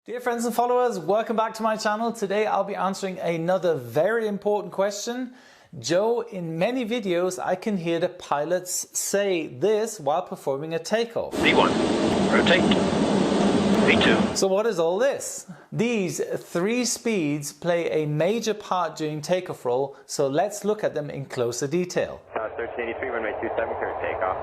Dear friends and followers, welcome back to my channel. Today I'll be answering another very important question. Joe, in many videos I can hear the pilots say this while performing a takeoff. V1, rotate. V2. So what is all this? These three speeds play a major part during takeoff roll, so let's look at them in closer detail. 1383, runway 27, clear takeoff.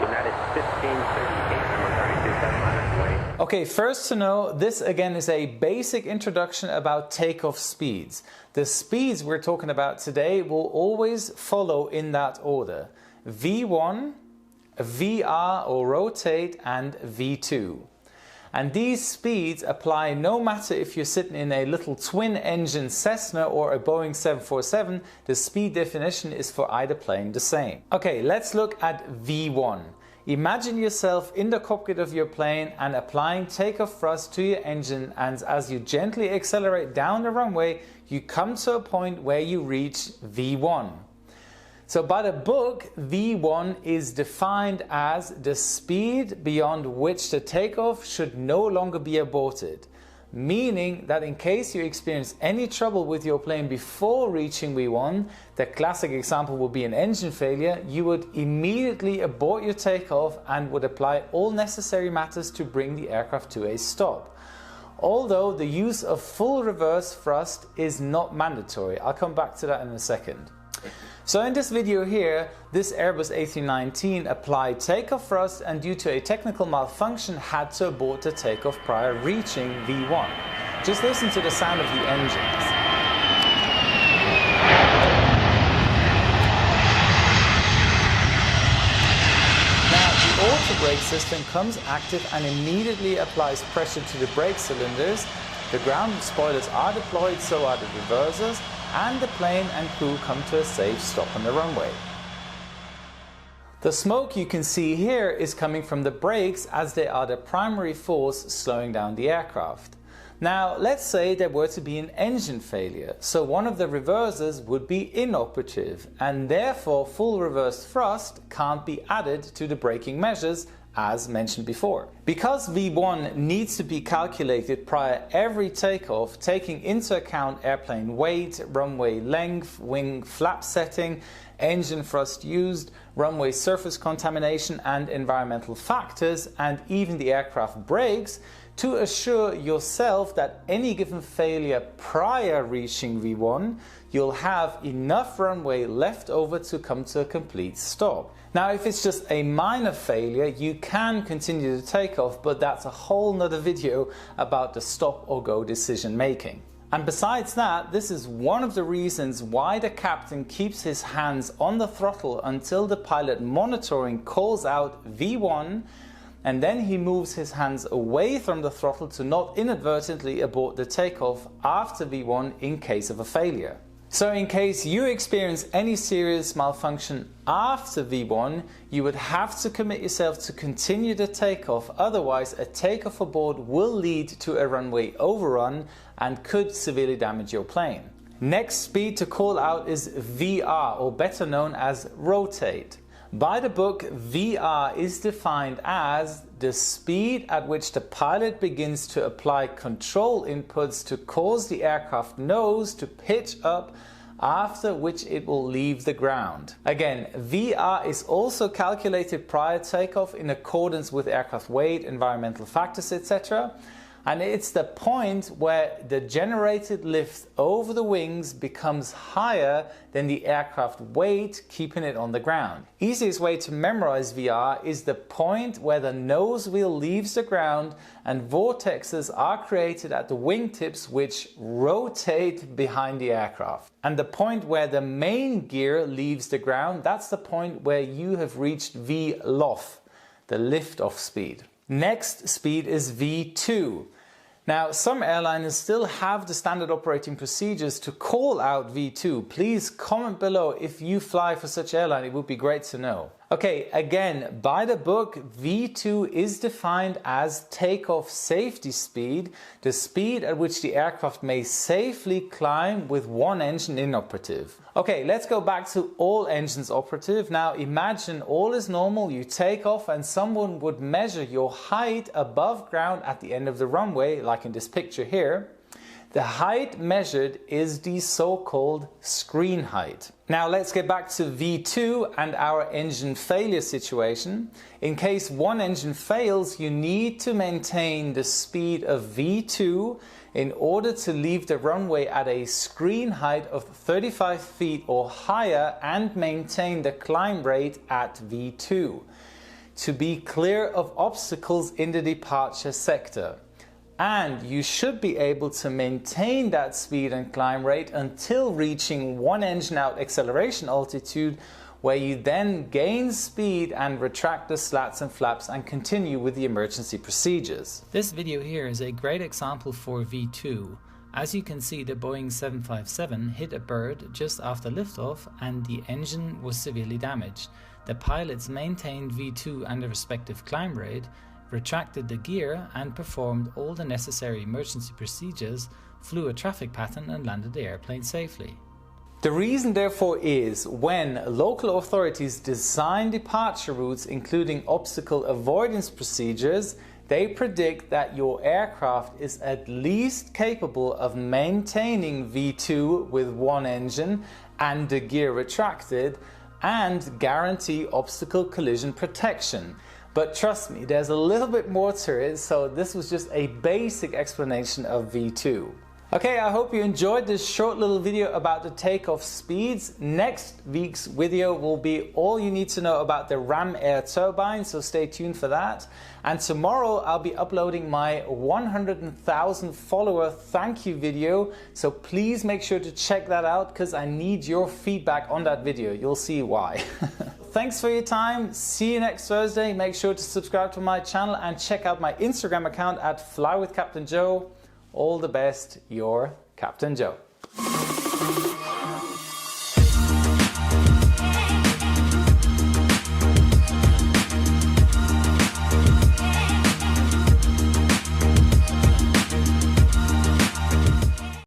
United 1538, number 327, minus way. Okay, first to know, this again is a basic introduction about takeoff speeds. The speeds we're talking about today will always follow in that order. V1, VR or rotate, and V2. And these speeds apply no matter if you're sitting in a little twin-engine Cessna or a Boeing 747, the speed definition is for either plane the same. Okay, let's look at V1. Imagine yourself in the cockpit of your plane and applying takeoff thrust to your engine, and as you gently accelerate down the runway, you come to a point where you reach V1. So by the book, V1 is defined as the speed beyond which the takeoff should no longer be aborted. Meaning that in case you experience any trouble with your plane before reaching V1, the classic example would be an engine failure, you would immediately abort your takeoff and would apply all necessary matters to bring the aircraft to a stop. Although the use of full reverse thrust is not mandatory. I'll come back to that in a second. So in this video here, this Airbus A319 applied takeoff thrust and due to a technical malfunction had to abort the takeoff prior reaching V1. Just listen to the sound of the engines. Now the auto brake system comes active and immediately applies pressure to the brake cylinders. The ground spoilers are deployed, so are the reversers, and the plane and crew come to a safe stop on the runway. The smoke you can see here is coming from the brakes as they are the primary force slowing down the aircraft. Now let's say there were to be an engine failure, so one of the reversers would be inoperative and therefore full reverse thrust can't be added to the braking measures as mentioned before. Because V1 needs to be calculated prior every takeoff, taking into account airplane weight, runway length, wing flap setting, engine thrust used, runway surface contamination and environmental factors, and even the aircraft brakes, to assure yourself that any given failure prior reaching V1, you'll have enough runway left over to come to a complete stop. Now if it's just a minor failure, you can continue the takeoff, but that's a whole nother video about the stop or go decision making. And besides that, this is one of the reasons why the captain keeps his hands on the throttle until the pilot monitoring calls out V1, and then he moves his hands away from the throttle to not inadvertently abort the takeoff after V1 in case of a failure. So in case you experience any serious malfunction after V1, you would have to commit yourself to continue the takeoff, otherwise a takeoff abort will lead to a runway overrun and could severely damage your plane. Next speed to call out is VR, or better known as rotate. By the book, VR is defined as the speed at which the pilot begins to apply control inputs to cause the aircraft nose to pitch up, after which it will leave the ground. Again, VR is also calculated prior takeoff in accordance with aircraft weight, environmental factors, etc. And it's the point where the generated lift over the wings becomes higher than the aircraft weight, keeping it on the ground. Easiest way to memorize VR is the point where the nose wheel leaves the ground and vortexes are created at the wingtips which rotate behind the aircraft. And the point where the main gear leaves the ground, that's the point where you have reached VLOF, the lift-off speed. Next speed is V2. Now, some airliners still have the standard operating procedures to call out V2. Please comment below if you fly for such airline, it would be great to know. Okay, again, by the book, V2 is defined as takeoff safety speed, the speed at which the aircraft may safely climb with one engine inoperative. Okay, let's go back to all engines operative. Now imagine all is normal, you take off and someone would measure your height above ground at the end of the runway, like in this picture here. The height measured is the so-called screen height. Now let's get back to V2 and our engine failure situation. In case one engine fails, you need to maintain the speed of V2 in order to leave the runway at a screen height of 35 feet or higher and maintain the climb rate at V2 to be clear of obstacles in the departure sector. And you should be able to maintain that speed and climb rate until reaching one engine out acceleration altitude, where you then gain speed and retract the slats and flaps and continue with the emergency procedures. This video here is a great example for V2. As you can see, the Boeing 757 hit a bird just after liftoff and the engine was severely damaged. The pilots maintained V2 and the respective climb rate, retracted the gear and performed all the necessary emergency procedures, flew a traffic pattern and landed the airplane safely. The reason therefore is when local authorities design departure routes including obstacle avoidance procedures, they predict that your aircraft is at least capable of maintaining V2 with one engine and the gear retracted and guarantee obstacle collision protection. But trust me, there's a little bit more to it, so this was just a basic explanation of V2. Okay, I hope you enjoyed this short little video about the takeoff speeds. Next week's video will be all you need to know about the ram air turbine, so stay tuned for that. And tomorrow I'll be uploading my 100,000 follower thank you video, so please make sure to check that out because I need your feedback on that video. You'll see why. Thanks for your time. See you next Thursday. Make sure to subscribe to my channel and check out my Instagram account at flywithcaptainjoe. All the best, your Captain Joe.